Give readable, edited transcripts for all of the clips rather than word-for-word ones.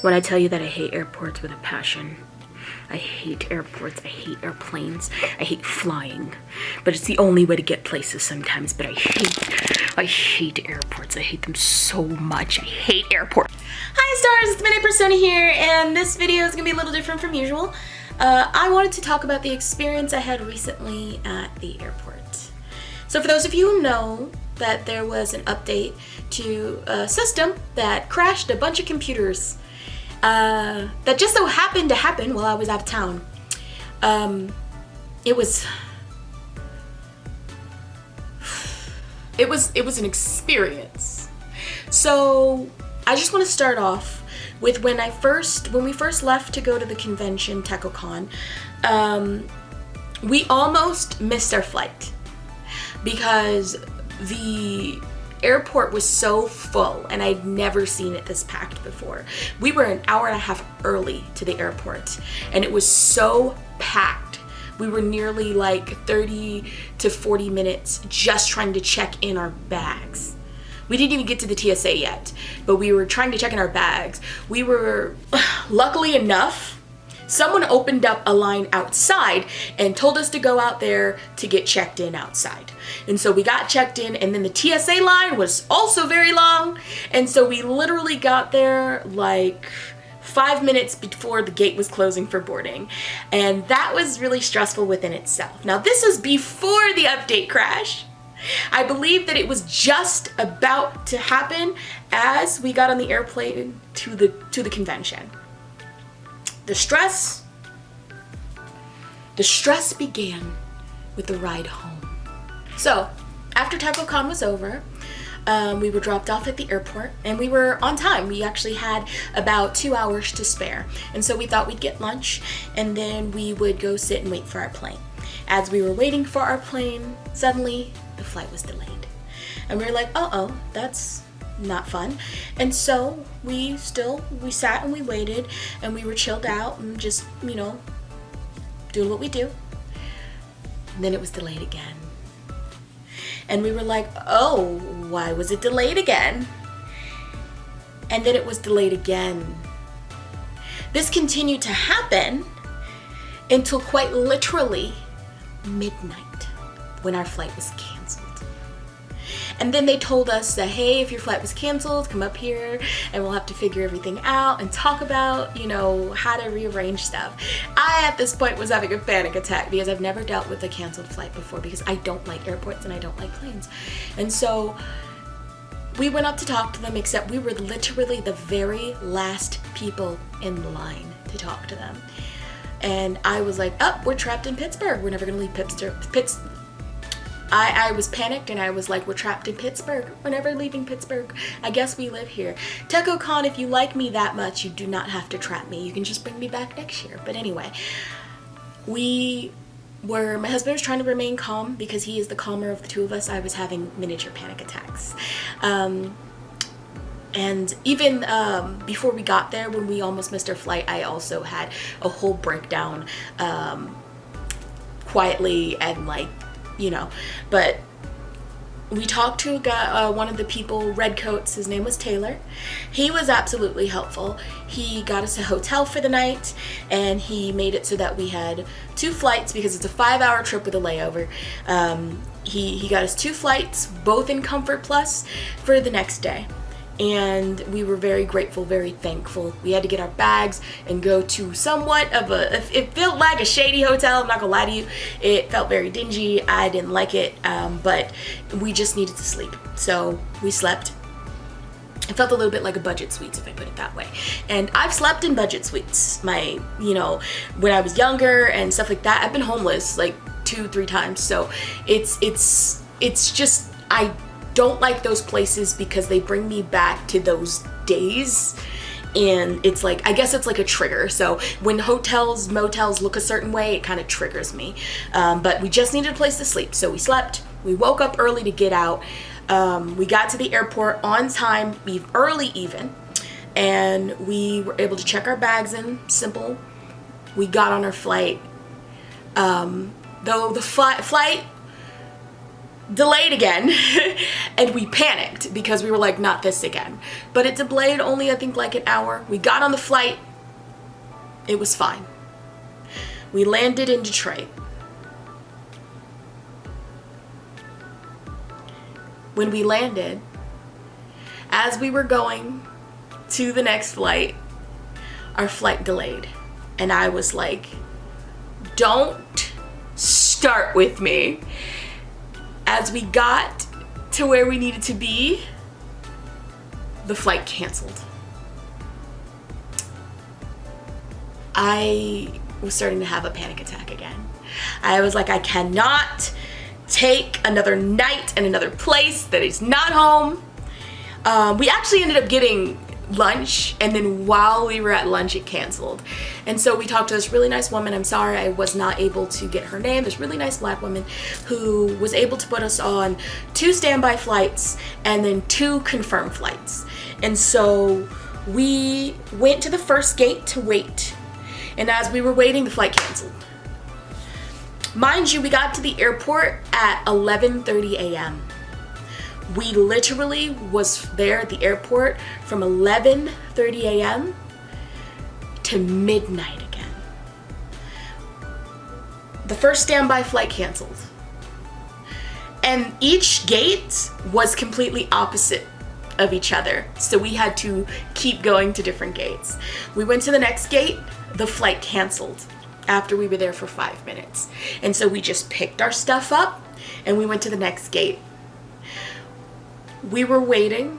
When I tell you that I hate airports with a passion. I hate airports, I hate airplanes, I hate flying. But it's the only way to get places sometimes. But I hate airports. I hate them so much. I hate airports. Hi stars, it's Minute Persona here, and this video is gonna be a little different from usual. I wanted to talk about the experience I had recently at the airport. So for those of you who know that there was an update to a system that crashed a bunch of computers that just so happened to happen while I was out of town. It was an experience. So I just want to start off with when we first left to go to the convention, TechnoCon. We almost missed our flight because the airport was so full, and I'd never seen it this packed before. We were an hour and a half early to the airport, and it was so packed. We were nearly like 30 to 40 minutes just trying to check in our bags. We didn't even get to the TSA yet, but we were trying to check in our bags. We were, luckily enough, someone opened up a line outside and told us to go out there to get checked in outside. And so we got checked in, and then the TSA line was also very long. And so we literally got there like 5 minutes before the gate was closing for boarding. And that was really stressful within itself. Now this was before the update crash. I believe that it was just about to happen as we got on the airplane to the convention. The stress began with the ride home. So after TechnoCon was over, we were dropped off at the airport, and we were on time. We actually had about 2 hours to spare. And so we thought we'd get lunch, and then we would go sit and wait for our plane. As we were waiting for our plane, suddenly the flight was delayed. And we were like, uh-oh, that's not fun. And so we sat and we waited, and we were chilled out and just, doing what we do. And then it was delayed again. And we were like, oh, why was it delayed again? And then it was delayed again. This continued to happen until quite literally midnight, when our flight was canceled. And then they told us that, hey, if your flight was canceled, come up here and we'll have to figure everything out and talk about, how to rearrange stuff. I, at this point, was having a panic attack because I've never dealt with a canceled flight before, because I don't like airports and I don't like planes. And so we went up to talk to them, except we were literally the very last people in line to talk to them. And I was like, oh, we're trapped in Pittsburgh. We're never gonna leave Pittsburgh. I was panicked, and I was like, we're trapped in Pittsburgh. We're never leaving Pittsburgh. I guess we live here. TechnoCon, if you like me that much, you do not have to trap me. You can just bring me back next year. But anyway, my husband was trying to remain calm because he is the calmer of the two of us. I was having miniature panic attacks. And even before we got there, when we almost missed our flight, I also had a whole breakdown quietly and but we talked to a guy, one of the people, Redcoats, his name was Taylor. He was absolutely helpful. He got us a hotel for the night, and he made it so that we had 2 flights, because it's a 5-hour trip with a layover. He got us 2 flights, both in Comfort Plus, for the next day. And we were very grateful, very thankful. We had to get our bags and go to somewhat of it felt like a shady hotel, I'm not gonna lie to you. It felt very dingy, I didn't like it, but we just needed to sleep. So we slept. It felt a little bit like a budget suites, if I put it that way. And I've slept in budget suites, when I was younger and stuff like that. I've been homeless like 2-3 times, so it's just, I don't like those places because they bring me back to those days, and it's like, I guess it's like a trigger. So when hotels, motels look a certain way, it kind of triggers me. But we just needed a place to sleep, so we slept. We woke up early to get out. We got to the airport on time, early even, and we were able to check our bags in. Simple. We got on our flight. Though the flight delayed again. And we panicked because we were like, not this again. But it delayed only, I think, like an hour. We got on the flight. It was fine. We landed in Detroit. When we landed, as we were going to the next flight, our flight delayed. And I was like, don't start with me. As we got to where we needed to be, the flight canceled. I was starting to have a panic attack again. I was like, I cannot take another night in another place that is not home. We actually ended up getting lunch, and then while we were at lunch it canceled. And so we talked to this really nice woman. I'm sorry I was not able to get her name. This really nice black woman who was able to put us on 2 standby flights and then 2 confirmed flights. And so we went to the first gate to wait, and as we were waiting, the flight canceled. Mind you, we got to the airport at 11:30 a.m. We literally was there at the airport from 11:30 a.m. to midnight again. The first standby flight canceled. And each gate was completely opposite of each other. So we had to keep going to different gates. We went to the next gate, the flight canceled after we were there for 5 minutes. And so we just picked our stuff up and we went to the next gate. We were waiting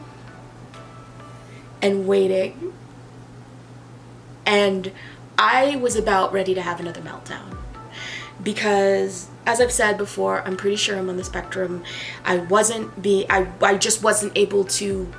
and waiting, and I was about ready to have another meltdown because, as I've said before, I'm pretty sure I'm on the spectrum. I just wasn't able to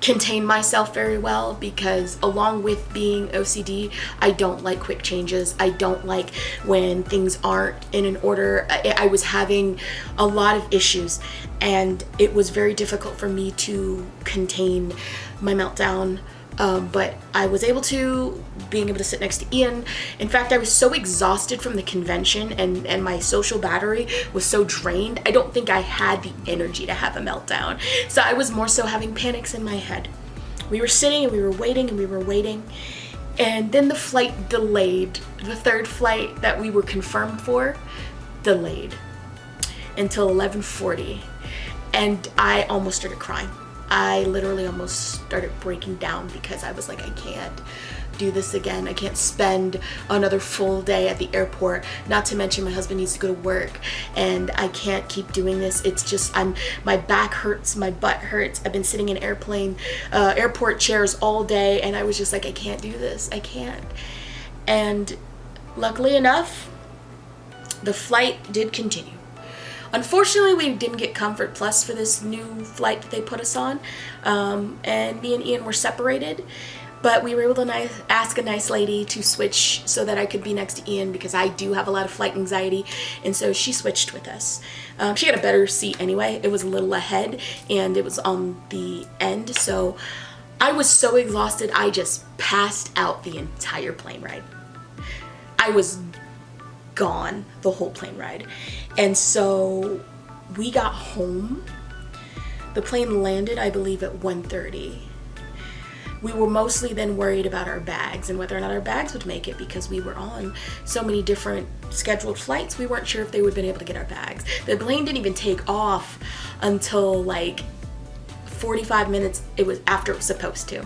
contain myself very well because, along with being OCD, I don't like quick changes. I don't like when things aren't in an order. I was having a lot of issues, and it was very difficult for me to contain my meltdown. But I was able to, being able to sit next to Ian. In fact, I was so exhausted from the convention and my social battery was so drained, I don't think I had the energy to have a meltdown. So I was more so having panics in my head. We were sitting and we were waiting and we were waiting. And then the flight delayed. The third flight that we were confirmed for delayed until 11:40. And I almost started crying. I literally almost started breaking down because I was like, I can't do this again. I can't spend another full day at the airport, not to mention my husband needs to go to work, and I can't keep doing this. It's just, my back hurts, my butt hurts. I've been sitting in airport chairs all day, and I was just like, I can't do this. I can't. And luckily enough, the flight did continue. Unfortunately, we didn't get Comfort Plus for this new flight that they put us on, and me and Ian were separated, but we were able to ask a nice lady to switch so that I could be next to Ian because I do have a lot of flight anxiety, and so she switched with us. She got a better seat anyway. It was a little ahead, and it was on the end, so I was so exhausted, I just passed out the entire plane ride. I was gone the whole plane ride. And so we got home. The plane landed, I believe, at 1:30. We were mostly then worried about our bags and whether or not our bags would make it because we were on so many different scheduled flights. We weren't sure if they would have been able to get our bags. The plane didn't even take off until like 45 minutes it was after it was supposed to.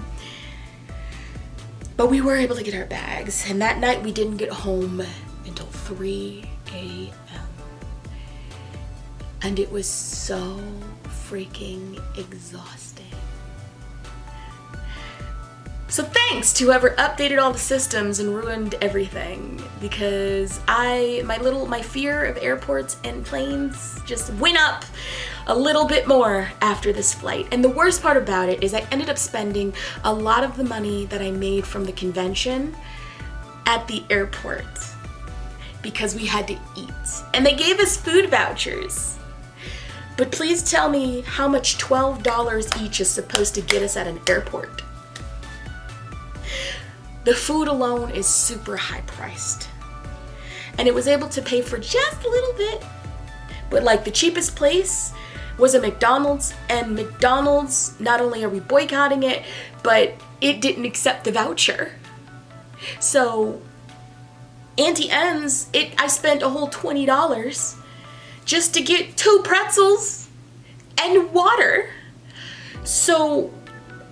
But we were able to get our bags, and that night we didn't get home until 3 a.m. And it was so freaking exhausting. So thanks to whoever updated all the systems and ruined everything, because my fear of airports and planes just went up a little bit more after this flight. And the worst part about it is I ended up spending a lot of the money that I made from the convention at the airport because we had to eat. And they gave us food vouchers. But please tell me how much $12 each is supposed to get us at an airport. The food alone is super high priced. And it was able to pay for just a little bit, But like the cheapest place was a McDonald's, and McDonald's, not only are we boycotting it, but it didn't accept the voucher. So Auntie N's, I spent a whole $20 just to get 2 pretzels and water. So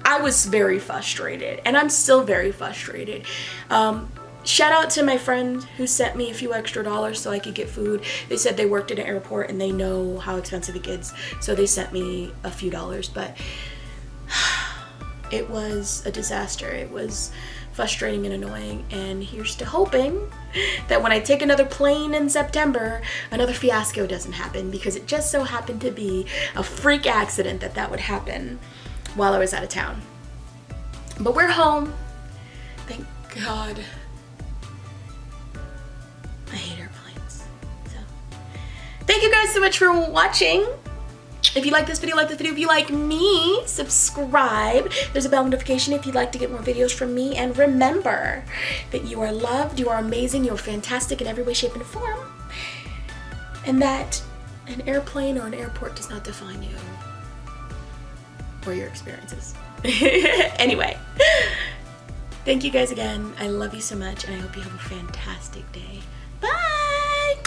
I was very frustrated, and I'm still very frustrated. Shout out to my friend who sent me a few extra dollars so I could get food. They said they worked at an airport and they know how expensive it gets, so they sent me a few dollars, but it was a disaster. It was frustrating and annoying, and here's to hoping that when I take another plane in September, another fiasco doesn't happen, because it just so happened to be a freak accident that would happen while I was out of town. But we're home, thank God. I hate airplanes. So thank you guys so much for watching. If you like this video, If you like me, subscribe. There's a bell notification if you'd like to get more videos from me. And remember that you are loved, you are amazing, you're fantastic in every way, shape, and form. And that an airplane or an airport does not define you or your experiences. Anyway, thank you guys again. I love you so much, and I hope you have a fantastic day. Bye!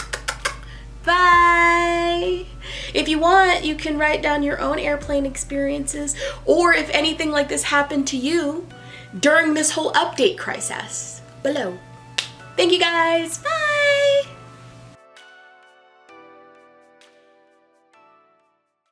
Bye! If you want, you can write down your own airplane experiences, or if anything like this happened to you during this whole update crisis below. Thank you guys. Bye!